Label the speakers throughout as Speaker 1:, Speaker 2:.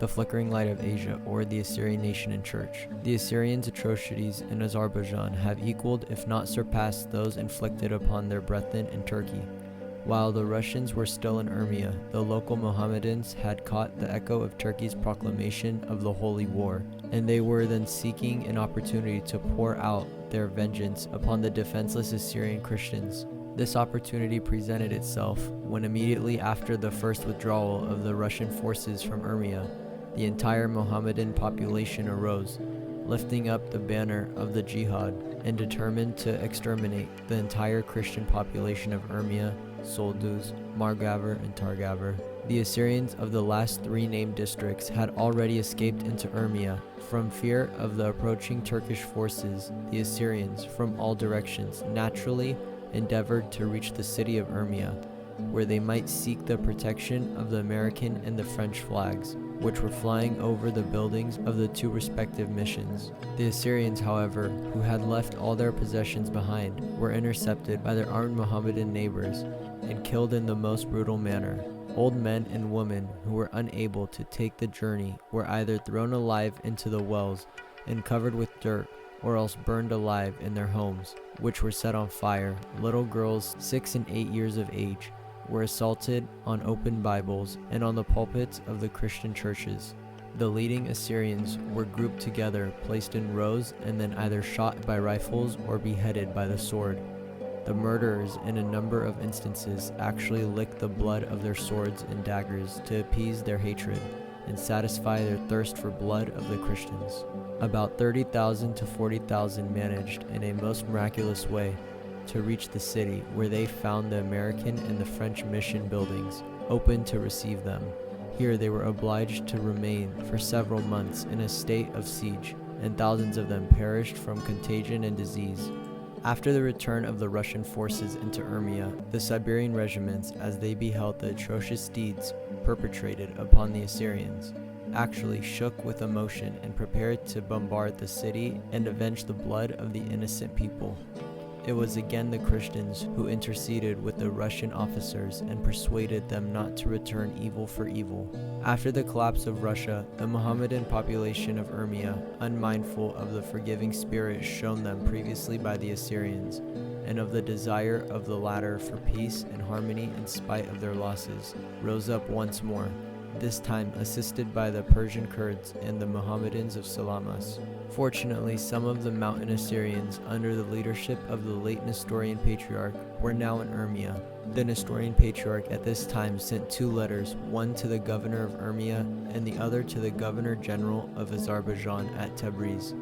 Speaker 1: the flickering light of Asia, or the Assyrian nation and church. The Assyrians' atrocities in Azerbaijan have equaled, if not surpassed, those inflicted upon their brethren in Turkey. While the Russians were still in Urmia, the local Mohammedans had caught the echo of Turkey's proclamation of the Holy War, and they were then seeking an opportunity to pour out their vengeance upon the defenseless Assyrian Christians. This opportunity presented itself when, immediately after the first withdrawal of the Russian forces from Urmia, the entire Mohammedan population arose, lifting up the banner of the jihad and determined to exterminate the entire Christian population of Urmia, Solduz, Margavir, and Targavir. The Assyrians of the last three named districts had already escaped into Urmia. From fear of the approaching Turkish forces, the Assyrians, from all directions, naturally endeavored to reach the city of Urmia, where they might seek the protection of the American and the French flags, which were flying over the buildings of the two respective missions. The Assyrians, however, who had left all their possessions behind, were intercepted by their armed Mohammedan neighbors and killed in the most brutal manner. Old men and women who were unable to take the journey were either thrown alive into the wells and covered with dirt, or else burned alive in their homes, which were set on fire. Little girls 6 and 8 years of age were assaulted on open Bibles and on the pulpits of the Christian churches. The leading Assyrians were grouped together, placed in rows, and then either shot by rifles or beheaded by the sword. The murderers, in a number of instances, actually licked the blood of their swords and daggers to appease their hatred and satisfy their thirst for blood of the Christians. About 30,000 to 40,000 managed, in a most miraculous way, to reach the city, where they found the American and the French mission buildings open to receive them. Here they were obliged to remain for several months in a state of siege, and thousands of them perished from contagion and disease. After the return of the Russian forces into Urmia, the Siberian regiments, as they beheld the atrocious deeds perpetrated upon the Assyrians, actually shook with emotion and prepared to bombard the city and avenge the blood of the innocent people. It was again the Christians who interceded with the Russian officers and persuaded them not to return evil for evil. After the collapse of Russia, the Mohammedan population of Urmia, unmindful of the forgiving spirit shown them previously by the Assyrians, and of the desire of the latter for peace and harmony in spite of their losses, rose up once more, this time assisted by the Persian Kurds and the Mohammedans of Salamas. Fortunately, some of the mountain Assyrians, under the leadership of the late Nestorian Patriarch, were now in Urmia. The Nestorian Patriarch at this time sent 2 letters, one to the governor of Urmia and the other to the governor-general of Azerbaijan at Tabriz,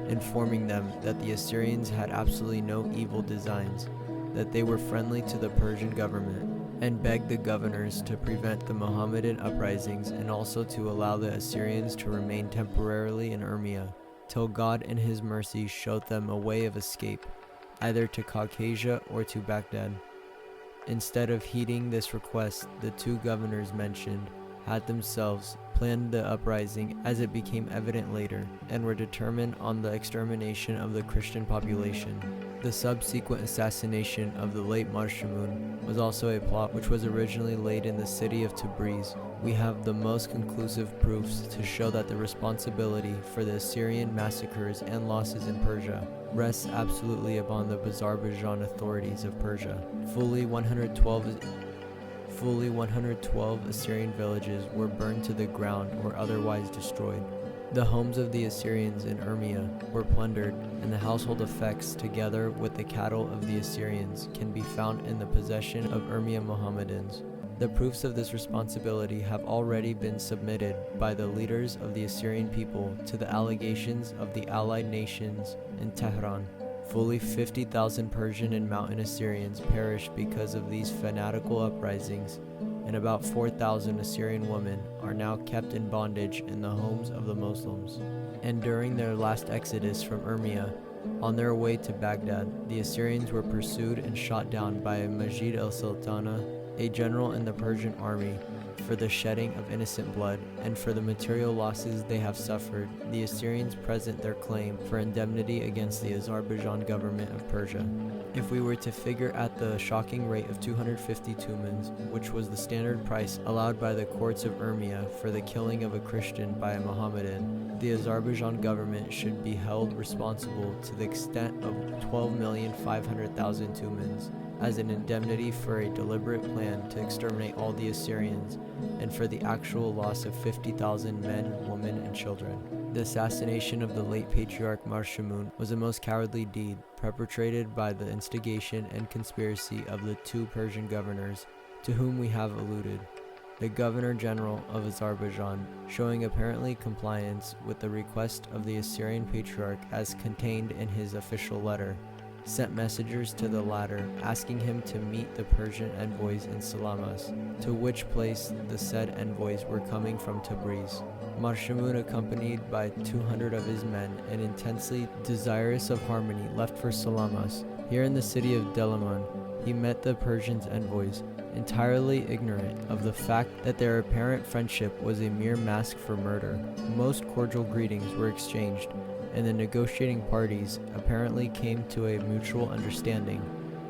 Speaker 1: informing them that the Assyrians had absolutely no evil designs, that they were friendly to the Persian government, and begged the governors to prevent the Mohammedan uprisings and also to allow the Assyrians to remain temporarily in Urmia, till God in his mercy showed them a way of escape, either to Caucasia or to Baghdad. Instead of heeding this request, the 2 governors mentioned had themselves planned the uprising, as it became evident later, and were determined on the extermination of the Christian population. The subsequent assassination of the late Marshamun was also a plot which was originally laid in the city of Tabriz. We have the most conclusive proofs to show that the responsibility for the Assyrian massacres and losses in Persia rests absolutely upon the Azerbaijan authorities of Persia. Fully 112 Assyrian villages were burned to the ground or otherwise destroyed. The homes of the Assyrians in Urmia were plundered, and the household effects, together with the cattle of the Assyrians, can be found in the possession of Urmia Mohammedans. The proofs of this responsibility have already been submitted by the leaders of the Assyrian people to the allegations of the allied nations in Tehran. Fully 50,000 Persian and Mountain Assyrians perished because of these fanatical uprisings, and about 4,000 Assyrian women are now kept in bondage in the homes of the Muslims. And during their last exodus from Urmia, on their way to Baghdad, the Assyrians were pursued and shot down by Majid al-Sultana, a general in the Persian army, for the shedding of innocent blood, and for the material losses they have suffered. The Assyrians present their claim for indemnity against the Azerbaijan government of Persia. If we were to figure at the shocking rate of 250 tumens, which was the standard price allowed by the courts of Urmia for the killing of a Christian by a Mohammedan, the Azerbaijan government should be held responsible to the extent of 12,500,000 tumens as an indemnity for a deliberate plan to exterminate all the Assyrians and for the actual loss of 50,000 men, women, and children. The assassination of the late Patriarch Marshamun was a most cowardly deed, perpetrated by the instigation and conspiracy of the two Persian governors, to whom we have alluded. The Governor-General of Azerbaijan, showing apparently compliance with the request of the Assyrian Patriarch as contained in his official letter, sent messengers to the latter, asking him to meet the Persian envoys in Salamas, to which place the said envoys were coming from Tabriz. Marshamun, accompanied by 200 of his men and intensely desirous of harmony, left for Salamas. Here in the city of Delaman, he met the Persians' envoys, entirely ignorant of the fact that their apparent friendship was a mere mask for murder. Most cordial greetings were exchanged, and the negotiating parties apparently came to a mutual understanding.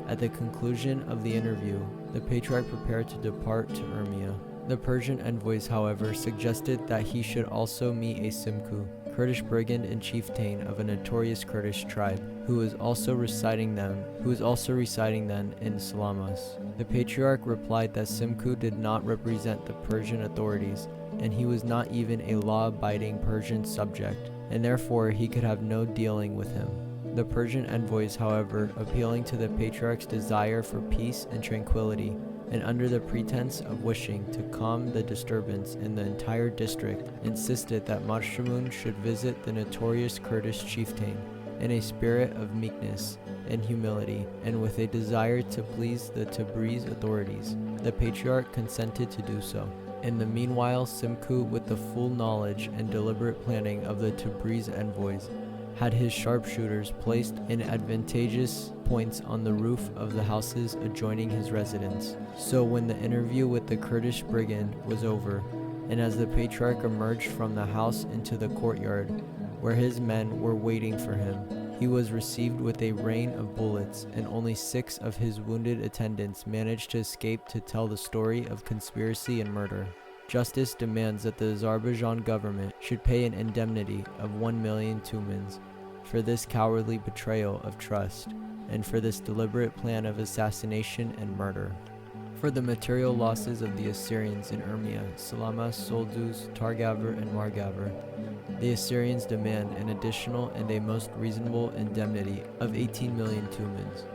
Speaker 1: At the conclusion of the interview, the Patriarch prepared to depart to Urmia. The Persian envoys, however, suggested that he should also meet a Simku, Kurdish brigand and chieftain of a notorious Kurdish tribe, who was also residing then in Salamas. The Patriarch replied that Simku did not represent the Persian authorities, and he was not even a law-abiding Persian subject, and therefore he could have no dealing with him. The Persian envoys, however, appealing to the Patriarch's desire for peace and tranquility, and under the pretense of wishing to calm the disturbance in the entire district, insisted that Marshamun should visit the notorious Kurdish chieftain in a spirit of meekness and humility, and with a desire to please the Tabriz authorities. The Patriarch consented to do so. In the meanwhile, Simku, with the full knowledge and deliberate planning of the Tabriz envoys, had his sharpshooters placed in advantageous points on the roof of the houses adjoining his residence. So when the interview with the Kurdish brigand was over, and as the Patriarch emerged from the house into the courtyard, where his men were waiting for him, he was received with a rain of bullets, and only 6 of his wounded attendants managed to escape to tell the story of conspiracy and murder. Justice demands that the Azerbaijan government should pay an indemnity of 1,000,000 tumens for this cowardly betrayal of trust, and for this deliberate plan of assassination and murder. For the material losses of the Assyrians in Urmia, Salamas, Solduz, Targavr, and Margavr, the Assyrians demand an additional and a most reasonable indemnity of 18,000,000 tumens,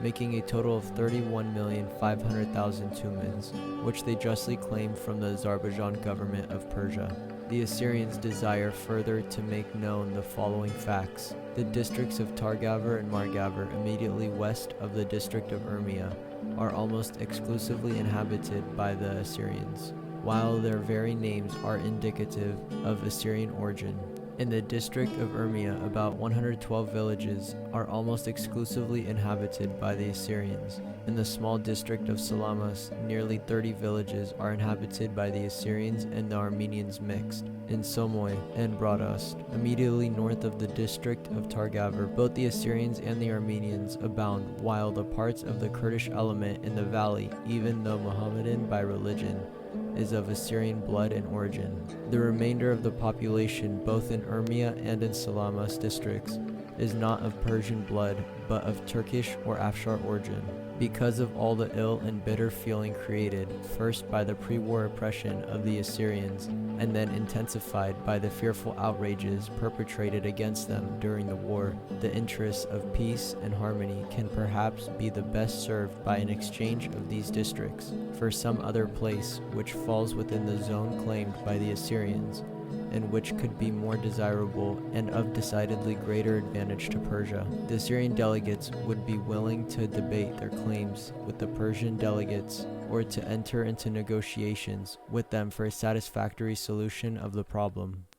Speaker 1: making a total of 31,500,000 tumens, which they justly claim from the Azerbaijan government of Persia. The Assyrians desire further to make known the following facts. The districts of Targavr and Margavr, immediately west of the district of Urmia, are almost exclusively inhabited by the Assyrians, while their very names are indicative of Assyrian origin. In the district of Urmia, about 112 villages are almost exclusively inhabited by the Assyrians. In the small district of Salamas, nearly 30 villages are inhabited by the Assyrians and the Armenians mixed. In Somoy and Bradast, immediately north of the district of Targavr, both the Assyrians and the Armenians abound, while the parts of the Kurdish element in the valley, even though Mohammedan by religion, is of Assyrian blood and origin. The remainder of the population, both in Urmia and in Salamas districts, is not of Persian blood, but of Turkish or Afshar origin. Because of all the ill and bitter feeling created, first by the pre-war oppression of the Assyrians, and then intensified by the fearful outrages perpetrated against them during the war, the interests of peace and harmony can perhaps be the best served by an exchange of these districts for some other place which falls within the zone claimed by the Assyrians, and which could be more desirable and of decidedly greater advantage to Persia. The Assyrian delegates would be willing to debate their claims with the Persian delegates, or to enter into negotiations with them for a satisfactory solution of the problem.